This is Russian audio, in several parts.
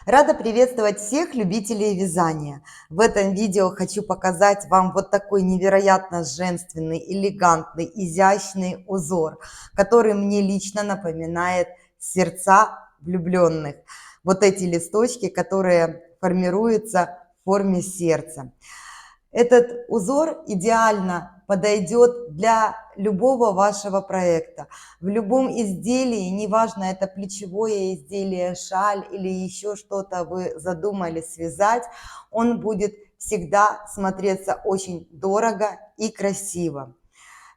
Рада приветствовать всех любителей вязания. В этом видео хочу показать вам вот такой невероятно женственный, элегантный, изящный узор, который мне лично напоминает сердца влюбленных. Вот эти листочки, которые формируются в форме сердца. Этот узор идеально подойдет для любого вашего проекта. В любом изделии, неважно, это плечевое изделие, шаль или еще что-то вы задумали связать, он будет всегда смотреться очень дорого и красиво.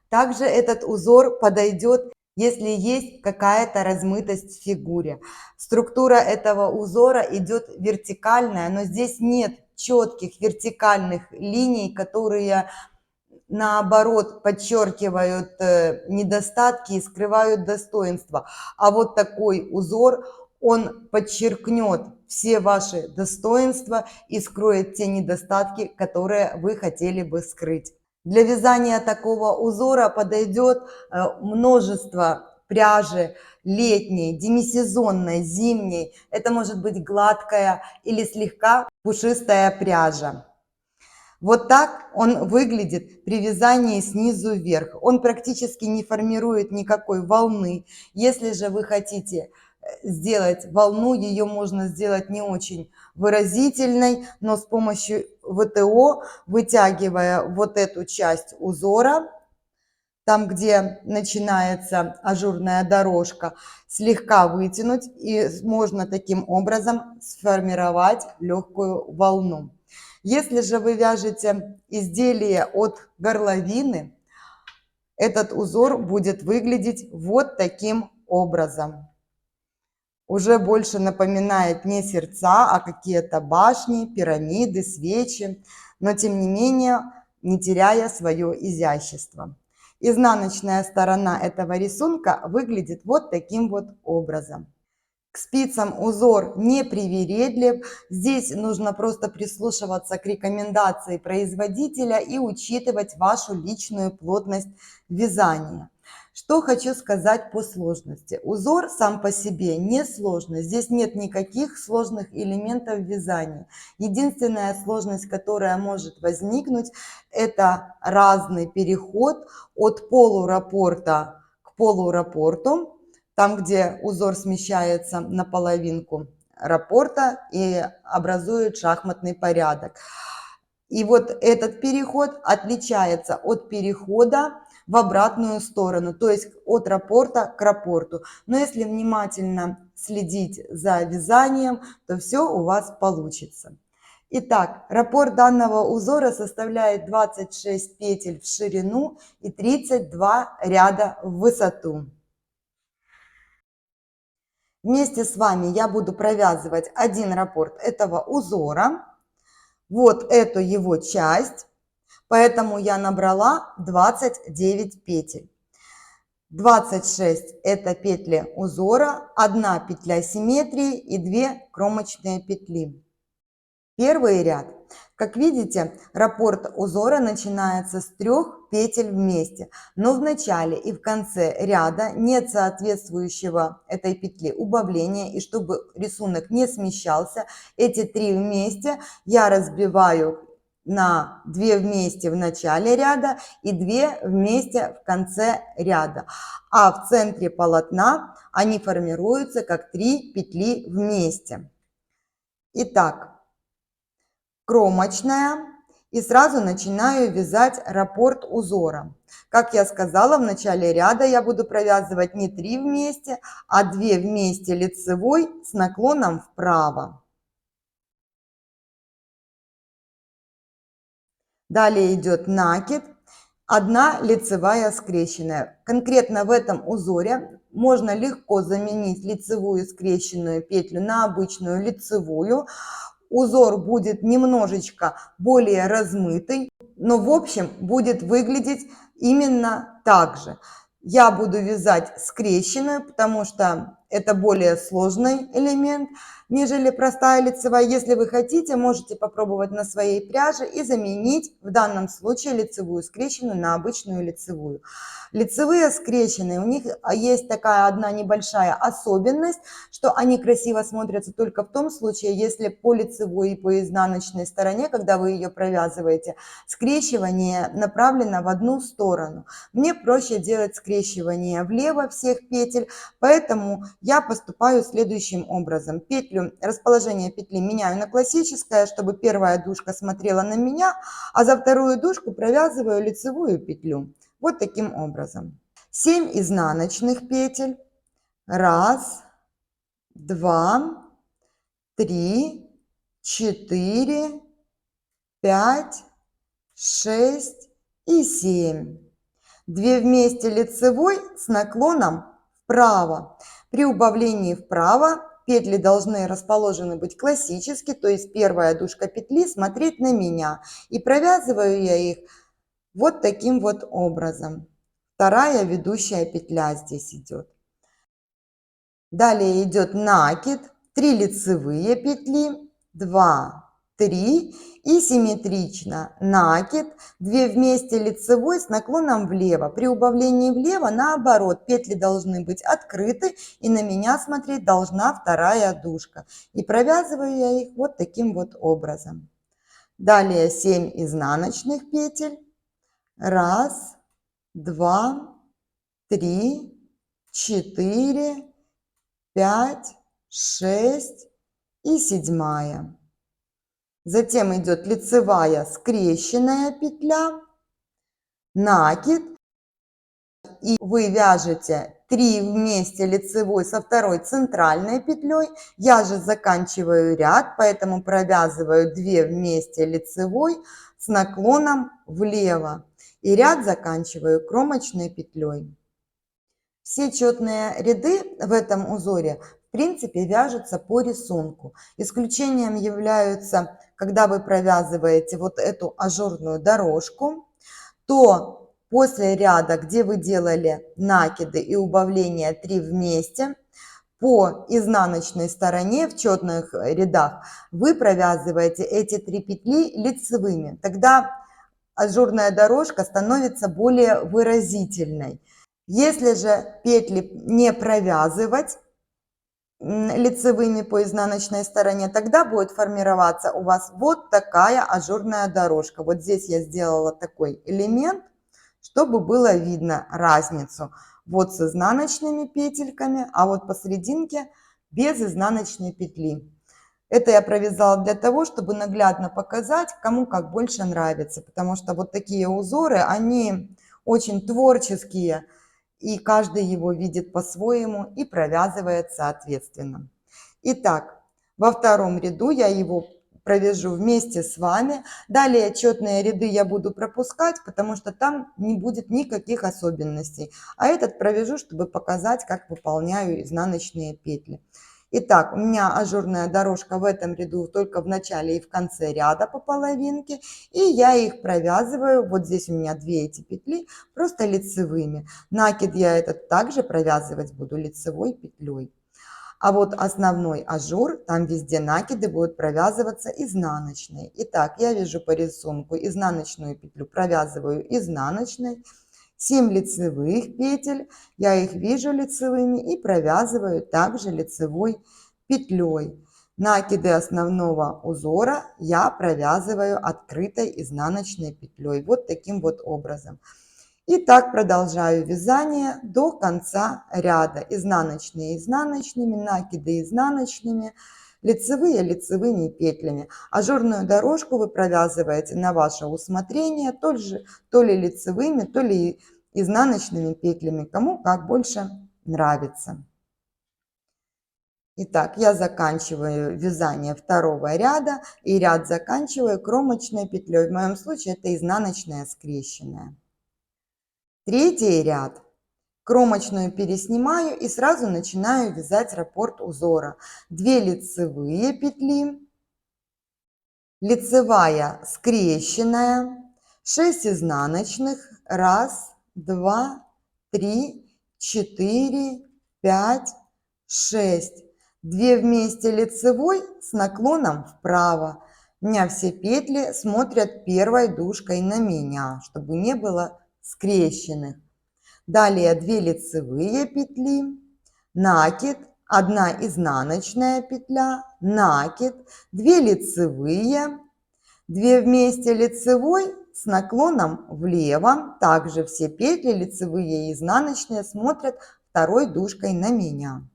Также этот узор подойдет, если есть какая-то размытость в фигуре. Структура этого узора идет вертикальная, но здесь нет четких вертикальных линий, которые наоборот подчеркивают недостатки и скрывают достоинства. А вот такой узор, он подчеркнет все ваши достоинства и скроет те недостатки, которые вы хотели бы скрыть. Для вязания такого узора подойдет множество пряжи летней, демисезонной, зимней. Это может быть гладкая или слегка пушистая пряжа. Вот так он выглядит при вязании снизу вверх. Он практически не формирует никакой волны. Если же вы хотите сделать волну, ее можно сделать не очень выразительной, но с помощью ВТО, вытягивая вот эту часть узора, там, где начинается ажурная дорожка, слегка вытянуть, и можно таким образом сформировать легкую волну. Если же вы вяжете изделие от горловины, этот узор будет выглядеть вот таким образом. Уже больше напоминает не сердца, а какие-то башни, пирамиды, свечи, но тем не менее не теряя свое изящество. Изнаночная сторона этого рисунка выглядит вот таким вот образом. К спицам узор не привередлив. Здесь нужно просто прислушиваться к рекомендации производителя и учитывать вашу личную плотность вязания. Что хочу сказать по сложности. Узор сам по себе не сложный. Здесь нет никаких сложных элементов вязания. Единственная сложность, которая может возникнуть, это разный переход от полураппорта к полураппорту. Там, где узор смещается на половинку раппорта и образует шахматный порядок. И вот этот переход отличается от перехода в обратную сторону, то есть от раппорта к раппорту. Но если внимательно следить за вязанием, то все у вас получится. Итак, раппорт данного узора составляет 26 петель в ширину и 32 ряда в высоту. Вместе с вами я буду провязывать один раппорт этого узора. Вот эту его часть. Поэтому я набрала 29 петель. 26 это петли узора, 1 петля симметрии и 2 кромочные петли. Первый ряд. Как видите, раппорт узора начинается с 3 петель вместе, но в начале и в конце ряда нет соответствующего этой петли убавления, и чтобы рисунок не смещался, эти 3 вместе я разбиваю на 2 вместе в начале ряда и 2 вместе в конце ряда, а в центре полотна они формируются как 3 петли вместе. Итак, кромочная, и сразу начинаю вязать раппорт узора. Как я сказала, в начале ряда я буду провязывать не 3 вместе, а 2 вместе лицевой с наклоном вправо. Далее идет накид, 1 лицевая скрещенная. Конкретно в этом узоре можно легко заменить лицевую скрещенную петлю на обычную лицевую. Узор будет немножечко более размытый, но в общем будет выглядеть именно так же. Я буду вязать скрещенную, потому что это более сложный элемент, нежели простая лицевая. Если вы хотите, можете попробовать на своей пряже и заменить в данном случае лицевую скрещенную на обычную лицевую. Лицевые скрещенные, у них есть такая одна небольшая особенность, что они красиво смотрятся только в том случае, если по лицевой и по изнаночной стороне, когда вы ее провязываете, скрещивание направлено в одну сторону. Мне проще делать скрещивание влево всех петель, поэтому я поступаю следующим образом. Петлю, расположение петли меняю на классическое, чтобы первая дужка смотрела на меня, а за вторую дужку провязываю лицевую петлю. Вот таким образом. 7 изнаночных петель. 1, 2, 3, 4, 5, 6 и 7. 2 вместе лицевой с наклоном вправо. При убавлении вправо петли должны расположены быть классически, то есть первая дужка петли смотреть на меня. И провязываю я их вот таким вот образом. Вторая ведущая петля здесь идет. Далее идет накид, 3 лицевые петли, 2, 3 и симметрично накид, 2 вместе лицевой с наклоном влево. При убавлении влево наоборот, петли должны быть открыты и на меня смотреть должна вторая дужка. И провязываю я их вот таким вот образом. Далее 7 изнаночных петель. 1, 2, 3, 4, 5, 6 и 7. Затем идет лицевая скрещенная петля, накид. И вы вяжете 3 вместе лицевой со второй центральной петлей. Я же заканчиваю ряд, поэтому провязываю 2 вместе лицевой с наклоном влево. И ряд заканчиваю кромочной петлей. Все четные ряды в этом узоре в принципе вяжутся по рисунку. Исключением являются, когда вы провязываете вот эту ажурную дорожку, то после ряда, где вы делали накиды и убавления 3 вместе, по изнаночной стороне в четных рядах вы провязываете эти 3 петли лицевыми. Тогда ажурная дорожка становится более выразительной. Если же петли не провязывать лицевыми по изнаночной стороне, тогда будет формироваться у вас вот такая ажурная дорожка. Вот здесь я сделала такой элемент, чтобы было видно разницу. Вот с изнаночными петельками, а вот посерединке без изнаночной петли. Это я провязала для того, чтобы наглядно показать, кому как больше нравится. Потому что вот такие узоры, они очень творческие. И каждый его видит по-своему и провязывает соответственно. Итак, во втором ряду я его провяжу вместе с вами. Далее четные ряды я буду пропускать, потому что там не будет никаких особенностей. А этот провяжу, чтобы показать, как выполняю изнаночные петли. Итак, у меня ажурная дорожка в этом ряду только в начале и в конце ряда по половинке. И я их провязываю. Вот здесь у меня 2 эти петли просто лицевыми. Накид я этот также провязывать буду лицевой петлей. А вот основной ажур, там везде накиды будут провязываться изнаночной. Итак, я вяжу по рисунку изнаночную петлю, провязываю изнаночной. 7 лицевых петель, я их вяжу лицевыми и провязываю также лицевой петлей. Накиды основного узора я провязываю открытой изнаночной петлей. Вот таким вот образом. И так продолжаю вязание до конца ряда. Изнаночные изнаночными, накиды изнаночными, лицевые лицевыми петлями. Ажурную дорожку вы провязываете на ваше усмотрение, то ли лицевыми, то ли изнаночными петлями, кому как больше нравится. Итак, я заканчиваю вязание второго ряда и ряд заканчиваю кромочной петлей. В моем случае это изнаночная скрещенная. Третий ряд. Кромочную переснимаю и сразу начинаю вязать раппорт узора. 2 лицевые петли, лицевая скрещенная, 6 изнаночных, 1, 2, 3, 4, 5, 6, 2 вместе лицевой с наклоном вправо. У меня все петли смотрят первой дужкой на меня, чтобы не было скрещенных. Далее 2 лицевые петли, накид, 1 изнаночная петля, накид, 2 лицевые, 2 вместе лицевой с наклоном влево. Также все петли лицевые и изнаночные смотрят второй дужкой на меня.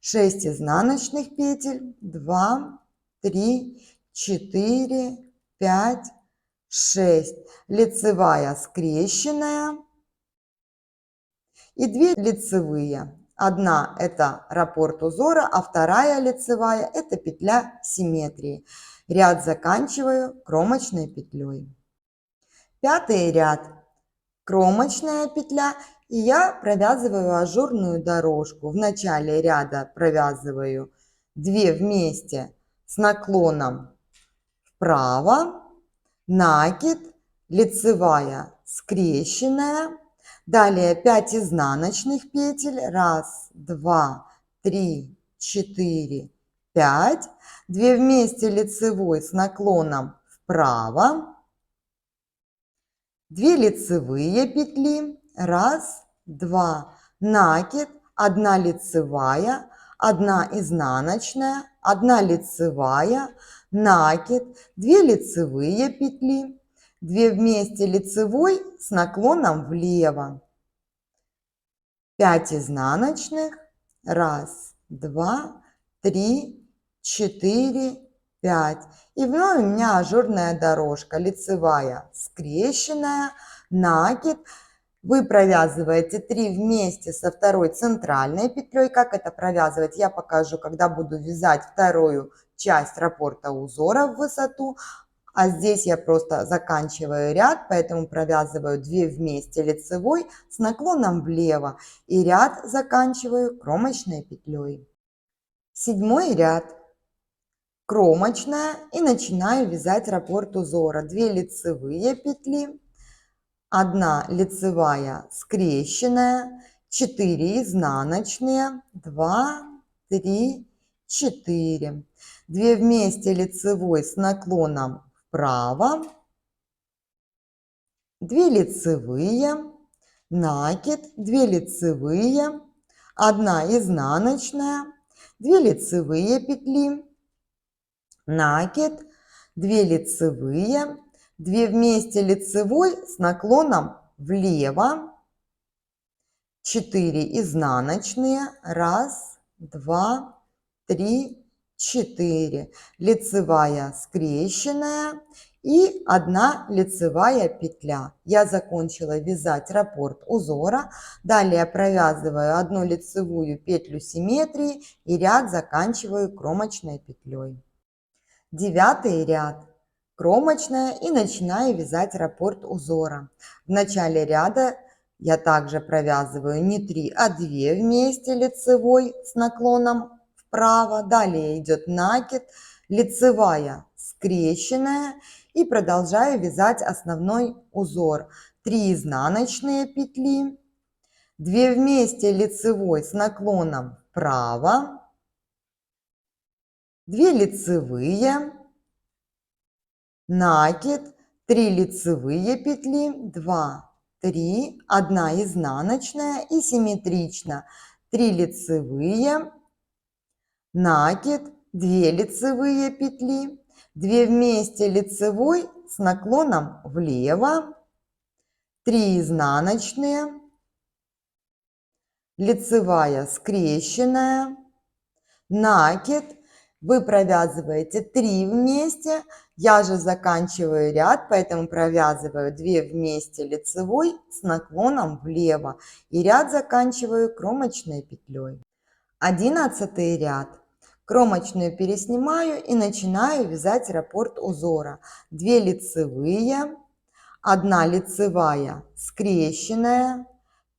6 изнаночных петель, 2, 3, 4, 5, 6. Лицевая скрещенная и 2 лицевые. Одна это раппорт узора, а вторая лицевая это петля симметрии. Ряд заканчиваю кромочной петлей. Пятый ряд. Кромочная петля, и я провязываю ажурную дорожку. В начале ряда провязываю 2 вместе с наклоном вправо, накид, лицевая скрещенная, далее 5 изнаночных петель, 1, 2, 3, 4, 5, 2 вместе лицевой с наклоном вправо, 2 лицевые петли, 1, 2, накид, 1 лицевая, 1 изнаночная, 1 лицевая, накид, 2 лицевые петли, 2 вместе лицевой с наклоном влево, 5 изнаночных, 1, 2, 3, 4, 5. И вновь у меня ажурная дорожка, лицевая скрещенная, накид. Вы провязываете 3 вместе со второй центральной петлей. Как это провязывать, я покажу, когда буду вязать вторую часть раппорта узора в высоту. А здесь я просто заканчиваю ряд, поэтому провязываю 2 вместе лицевой с наклоном влево и ряд заканчиваю кромочной петлей. 7 ряд. Кромочная и начинаю вязать раппорт узора. 2 лицевые петли, 1 лицевая скрещенная, 4 изнаночные, 2, 3, 4. 2 вместе лицевой с наклоном вправо, 2 лицевые, накид, 2 лицевые, 1 изнаночная, 2 лицевые петли, накид, 2 лицевые, 2 вместе лицевой с наклоном влево, 4 изнаночные, 1, 2, 3, 4, лицевая скрещенная и 1 лицевая петля. Я закончила вязать раппорт узора. Далее провязываю 1 лицевую петлю симметрии и ряд заканчиваю кромочной петлей. 9 ряд. Кромочная и начинаю вязать раппорт узора. В начале ряда я также провязываю не 3, а 2 вместе лицевой с наклоном вправо. Далее идет накид, лицевая скрещенная и продолжаю вязать основной узор. 3 изнаночные петли, 2 вместе лицевой с наклоном вправо, 2 лицевые, накид, 3 лицевые петли, 2, 3, 1 изнаночная и симметрично, 3 лицевые, накид, 2 лицевые петли, 2 вместе лицевой с наклоном влево, 3 изнаночные, лицевая скрещенная, накид. Вы провязываете 3 вместе, я же заканчиваю ряд, поэтому провязываю 2 вместе лицевой с наклоном влево и ряд заканчиваю кромочной петлей. 11 ряд. Кромочную переснимаю и начинаю вязать раппорт узора. 2 лицевые, 1 лицевая скрещенная,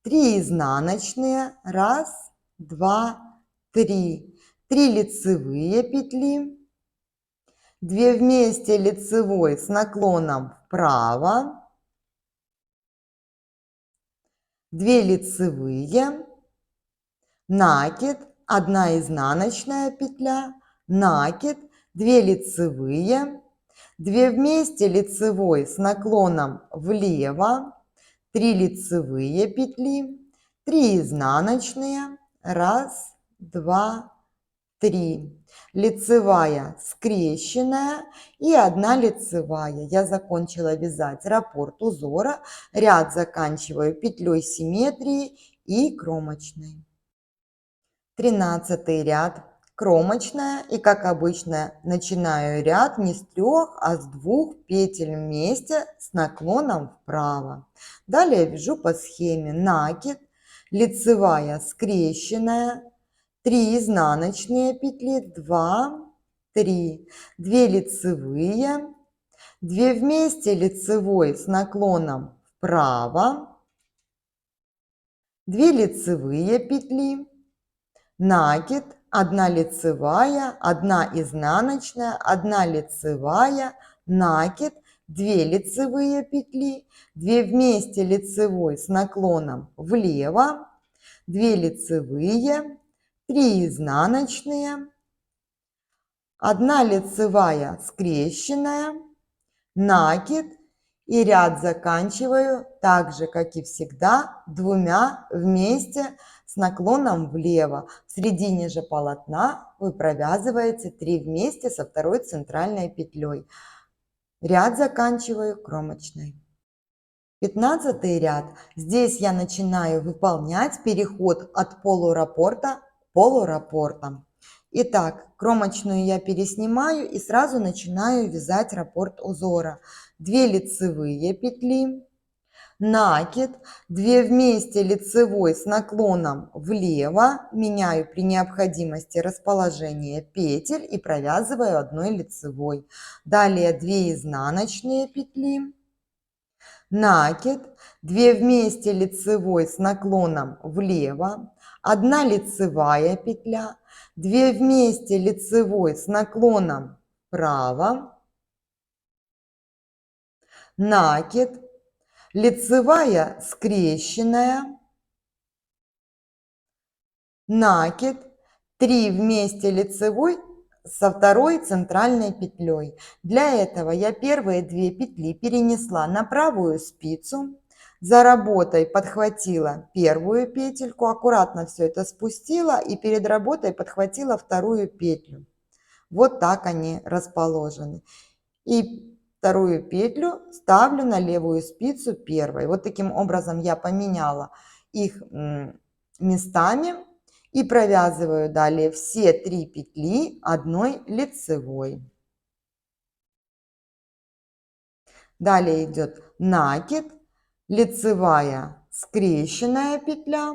3 изнаночные, 1, 2, 3. 3 лицевые петли, 2 вместе лицевой с наклоном вправо, 2 лицевые, накид, 1 изнаночная петля, накид, 2 лицевые, 2 вместе лицевой с наклоном влево, 3 лицевые петли, 3 изнаночные, 1, 2, 3. Лицевая скрещенная и 1 лицевая. Я закончила вязать раппорт узора, ряд заканчиваю петлей симметрии и кромочной. 13 ряд, кромочная, и как обычно начинаю ряд не с 3, а с 2 петель вместе с наклоном вправо. Далее вяжу по схеме накид, лицевая скрещенная, 3 изнаночные петли, 2, 3, 2 лицевые, 2 вместе лицевой с наклоном вправо, 2 лицевые петли, накид, 1 лицевая, 1 изнаночная, 1 лицевая, накид, 2 лицевые петли, 2 вместе лицевой с наклоном влево, 2 лицевые, 3 изнаночные, 1 лицевая скрещенная, накид и ряд заканчиваю так же, как и всегда, 2 вместе с наклоном влево. В середине же полотна вы провязываете 3 вместе со 2 центральной петлей. Ряд заканчиваю кромочной. 15 ряд. Здесь я начинаю выполнять переход от полураппорта к полураппортам. Итак, кромочную я переснимаю и сразу начинаю вязать раппорт узора. 2 лицевые петли, накид, 2 вместе лицевой с наклоном влево, меняю при необходимости расположение петель и провязываю 1 лицевой. Далее 2 изнаночные петли, накид, 2 вместе лицевой с наклоном влево, 1 лицевая петля, 2 вместе лицевой с наклоном вправо, накид, лицевая скрещенная, накид, 3 вместе лицевой со 2 центральной петлей. Для этого я первые 2 петли перенесла на правую спицу, за работой подхватила первую петельку, аккуратно все это спустила и перед работой подхватила 2 петлю. Вот так они расположены. И 2 петлю ставлю на левую спицу первой. Вот таким образом я поменяла их местами и провязываю далее все 3 петли 1 лицевой. Далее идет накид, лицевая скрещенная петля,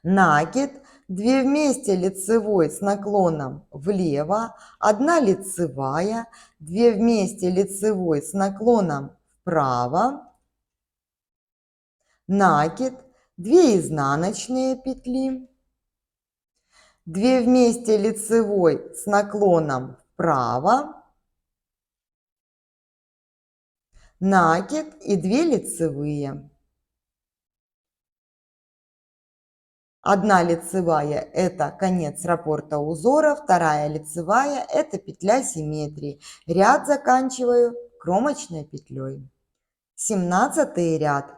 накид, 2 вместе лицевой с наклоном влево, 1 лицевая, 2 вместе лицевой с наклоном вправо, накид, 2 изнаночные петли, 2 вместе лицевой с наклоном вправо, накид и 2 лицевые. 1 лицевая – это конец раппорта узора, 2 лицевая – это петля симметрии. Ряд заканчиваю кромочной петлей. 17 ряд.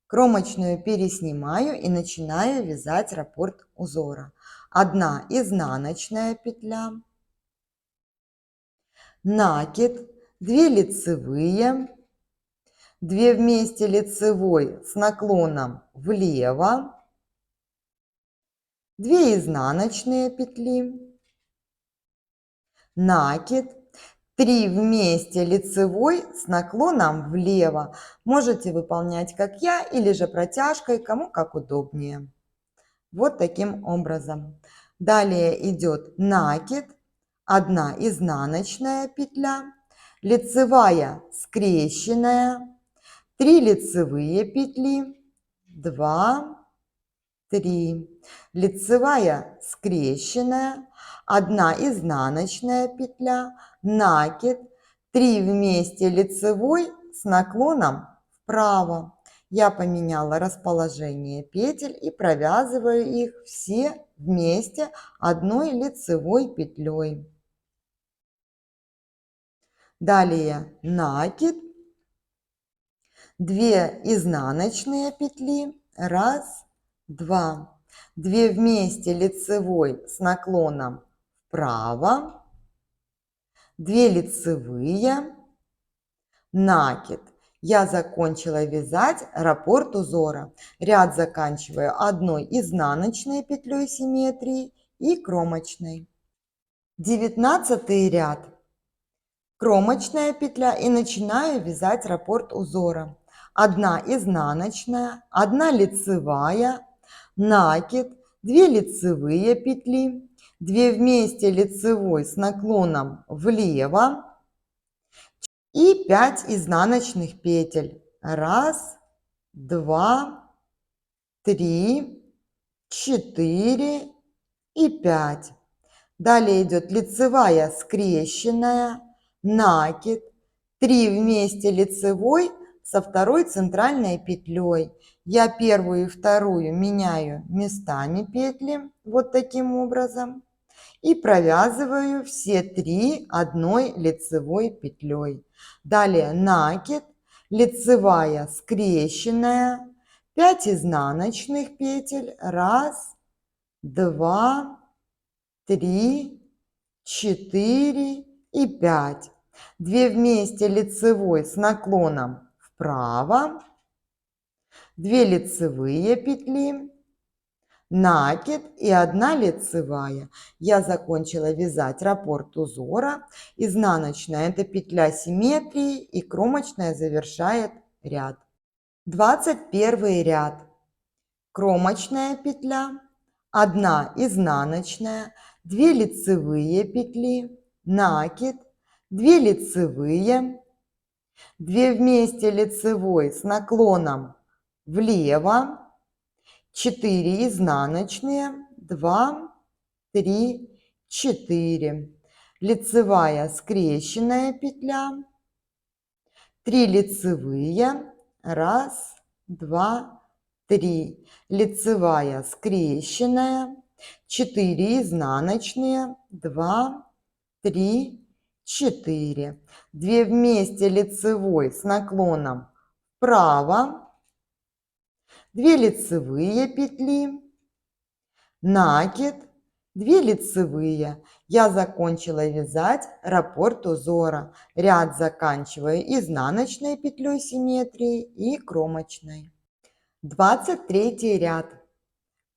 Кромочную переснимаю и начинаю вязать раппорт узора. 1 изнаночная петля, накид, 2 лицевые, 2 вместе лицевой с наклоном влево, 2 изнаночные петли, накид, 3 вместе лицевой с наклоном влево. Можете выполнять как я или же протяжкой, кому как удобнее. Вот таким образом. Далее идет накид, 1 изнаночная петля, лицевая скрещенная, 3 лицевые петли, 2, 3, лицевая скрещенная, 1 изнаночная петля, накид, 3 вместе лицевой с наклоном вправо Я поменяла расположение петель и провязываю их все вместе одной лицевой петлей. Далее накид, 2 изнаночные петли, 1, 2, 2 вместе лицевой с наклоном вправо, 2 лицевые, накид. Я закончила вязать раппорт узора. Ряд заканчиваю одной изнаночной петлей симметрии и кромочной. 19 ряд. Кромочная петля и начинаю вязать раппорт узора. 1 изнаночная, 1 лицевая, накид, 2 лицевые петли, 2 вместе лицевой с наклоном влево и 5 изнаночных петель. 1, 2, 3, 4 и 5. Далее идет лицевая скрещенная, накид, 3 вместе лицевой со второй центральной петлей. Я первую и вторую меняю местами петли вот таким образом и провязываю все 3 одной лицевой петлей. Далее накид, лицевая скрещенная, 5 изнаночных петель, 1, 2, 3, 4 и 5. 2 вместе лицевой с наклоном вправо, 2 лицевые петли, накид и 1 лицевая. Я закончила вязать раппорт узора. Изнаночная – это петля симметрии, и кромочная завершает ряд. 21 ряд. Кромочная петля, 1 изнаночная, 2 лицевые петли, накид, 2 лицевые, 2 вместе лицевой с наклоном влево, 4 изнаночные, 2, 3, 4. Лицевая скрещенная петля, 3 лицевые, 1, 2, 3. Лицевая скрещенная, 4 изнаночные, 2, 3, 4. 2 вместе лицевой с наклоном вправо, 2 лицевые петли, накид, 2 лицевые. Я закончила вязать раппорт узора. Ряд заканчиваю изнаночной петлей симметрии и кромочной. 23 ряд.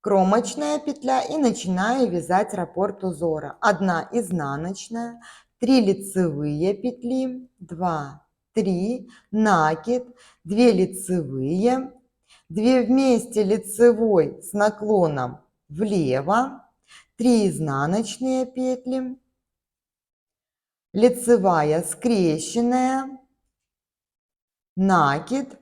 Кромочная петля и начинаю вязать раппорт узора. 1 изнаночная, 3 лицевые петли, 2, 3, накид, 2 лицевые, 2 вместе лицевой с наклоном влево, 3 изнаночные петли, лицевая скрещенная, накид,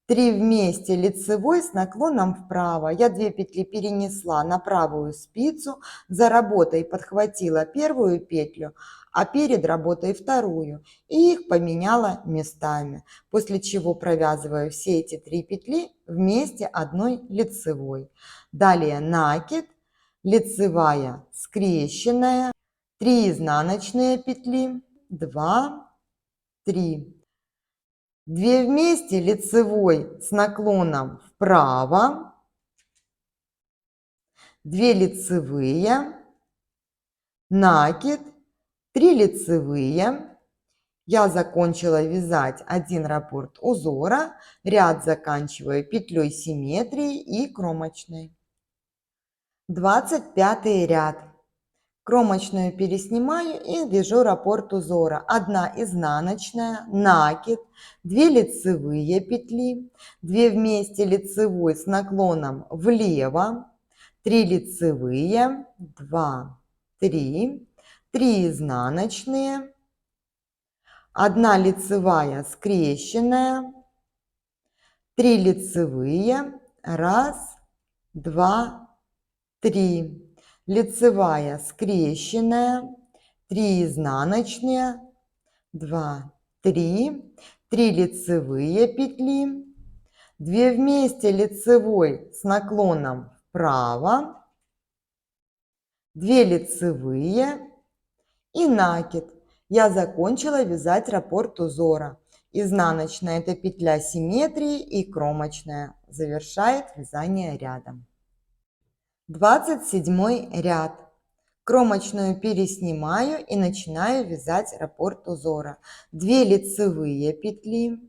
3 вместе лицевой с наклоном вправо. Я 2 петли перенесла на правую спицу, за работой подхватила первую петлю, а перед работой вторую, и их поменяла местами, после чего провязываю все эти 3 петли вместе одной лицевой. Далее накид, лицевая скрещенная, 3 изнаночные петли, 2, 3. 2 вместе лицевой с наклоном вправо, 2 лицевые, накид, 3 лицевые. Я закончила вязать один раппорт узора, ряд заканчиваю петлей симметрии и кромочной. 25 ряд. Кромочную переснимаю и вяжу раппорт узора. 1 изнаночная, накид, 2 лицевые петли, 2 вместе лицевой с наклоном влево, 3 лицевые, 2, 3, 3 изнаночные, 1 лицевая скрещенная, 3 лицевые, 1, 2, 3. Лицевая скрещенная, 3 изнаночные, 2, 3, 3 лицевые петли, 2 вместе лицевой с наклоном вправо, 2 лицевые и накид. Я закончила вязать раппорт узора. Изнаночная – это петля симметрии, и кромочная завершает вязание ряда. 27 ряд. Кромочную переснимаю и начинаю вязать раппорт узора. 2 лицевые петли,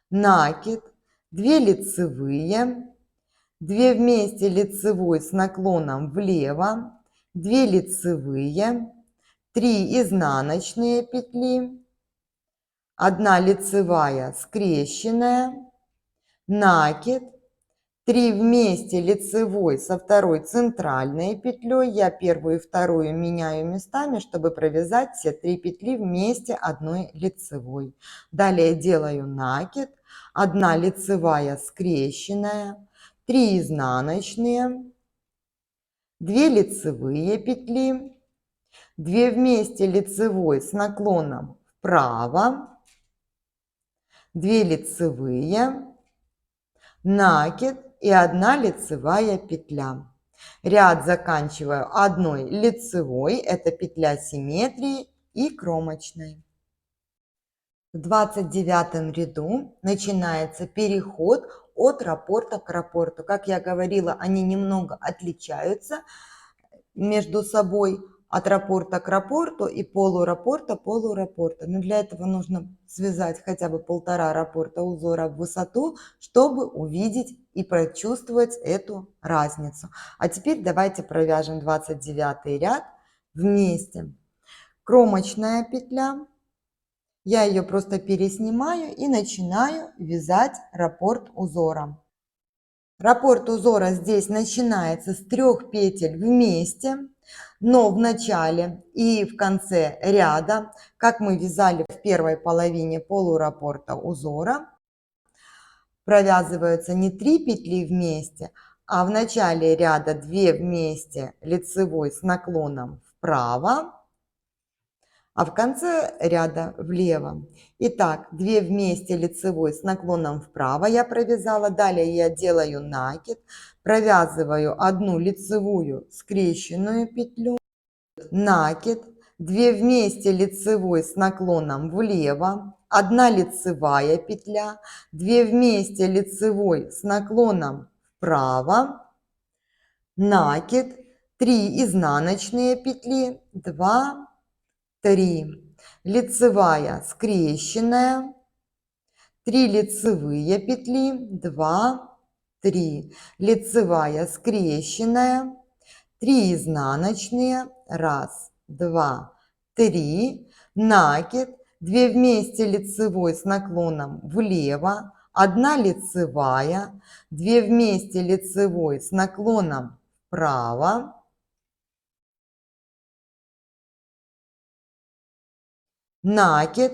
накид, 2 лицевые, 2 вместе лицевой с наклоном влево, 2 лицевые, 3 изнаночные петли, 1 лицевая скрещенная, накид, 3 вместе лицевой со второй центральной петлей. Я первую и вторую меняю местами, чтобы провязать все 3 петли вместе одной лицевой. Далее делаю накид, 1 лицевая скрещенная, 3 изнаночные, 2 лицевые петли, 2 вместе лицевой с наклоном вправо, 2 лицевые, накид и 1 лицевая петля. Ряд заканчиваю 1 лицевой, это петля симметрии, и кромочной. В 29 ряду начинается переход от раппорта к раппорту. Как я говорила, они немного отличаются между собой, от раппорта к раппорту и полураппорта к полураппорту. Но для этого нужно связать хотя бы 1,5 раппорта узора в высоту, чтобы увидеть и прочувствовать эту разницу. А теперь давайте провяжем 29 ряд вместе. Кромочная петля. Я ее просто переснимаю и начинаю вязать раппорт узора. Раппорт узора здесь начинается с 3 петель вместе, но в начале и в конце ряда, как мы вязали в первой половине полураппорта узора, провязываются не 3 петли вместе, а в начале ряда 2 вместе лицевой с наклоном вправо, а в конце ряда влево. Итак, 2 вместе лицевой с наклоном вправо я провязала. Далее я делаю накид, провязываю 1 лицевую скрещенную петлю, накид, 2 вместе лицевой с наклоном влево, 1 лицевая петля, 2 вместе лицевой с наклоном вправо, накид, 3 изнаночные петли, 2, 3, лицевая скрещенная, 3 лицевые петли, 2, 3, лицевая скрещенная, 3 изнаночные, 1, 2, 3, накид, 2 вместе лицевой с наклоном влево, 1 лицевая, 2 вместе лицевой с наклоном вправо, накид,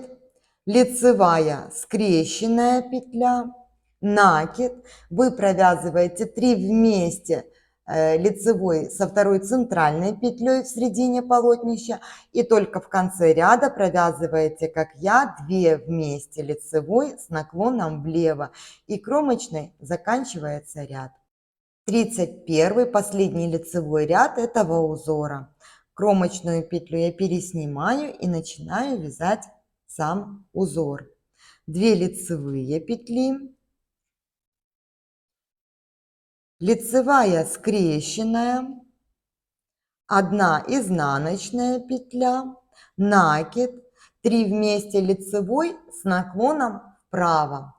лицевая скрещенная петля, накид. Вы провязываете 3 вместе лицевой со второй центральной петлей в середине полотнища и только в конце ряда провязываете, как я, 2 вместе лицевой с наклоном влево, и кромочной заканчивается ряд. 31 последний лицевой ряд этого узора. Кромочную петлю я переснимаю и начинаю вязать сам узор. 2 лицевые петли, лицевая скрещенная, 1 изнаночная петля, накид, 3 вместе лицевой с наклоном вправо.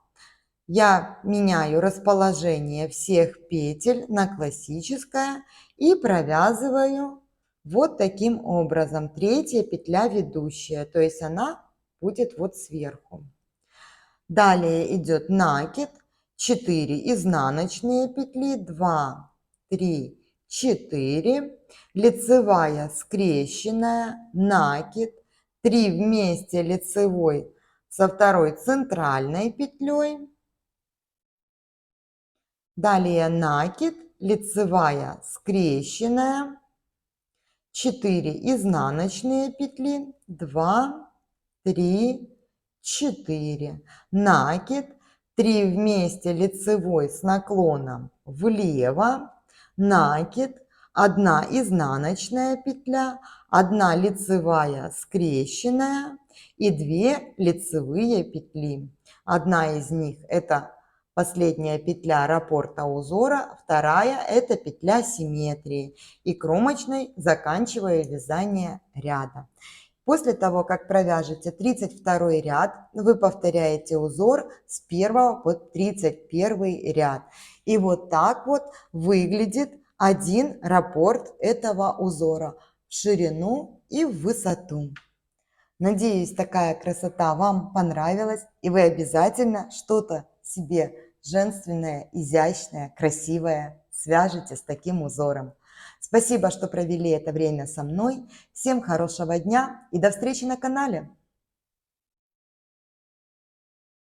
Я меняю расположение всех петель на классическое и провязываю вот таким образом. 3-я петля ведущая, то есть она будет вот сверху. Далее идет накид, 4 изнаночные петли, 2, 3, 4, лицевая скрещенная, накид, 3 вместе лицевой со второй центральной петлей. Далее накид, лицевая скрещенная, 4 изнаночные петли, 2, 3, 4, накид, 3 вместе лицевой с наклоном влево, накид, 1 изнаночная петля, 1 лицевая скрещенная и 2 лицевые петли. Одна из них это последняя петля раппорта узора, вторая это петля симметрии. И кромочной заканчиваю вязание ряда. После того, как провяжете 32 ряд, вы повторяете узор с 1 по 31 ряд. И вот так вот выглядит один раппорт этого узора в ширину и в высоту. Надеюсь, такая красота вам понравилась, и вы обязательно что-то себе женственное, изящное, красивое свяжете с таким узором. Спасибо, что провели это время со мной. Всем хорошего дня и до встречи на канале!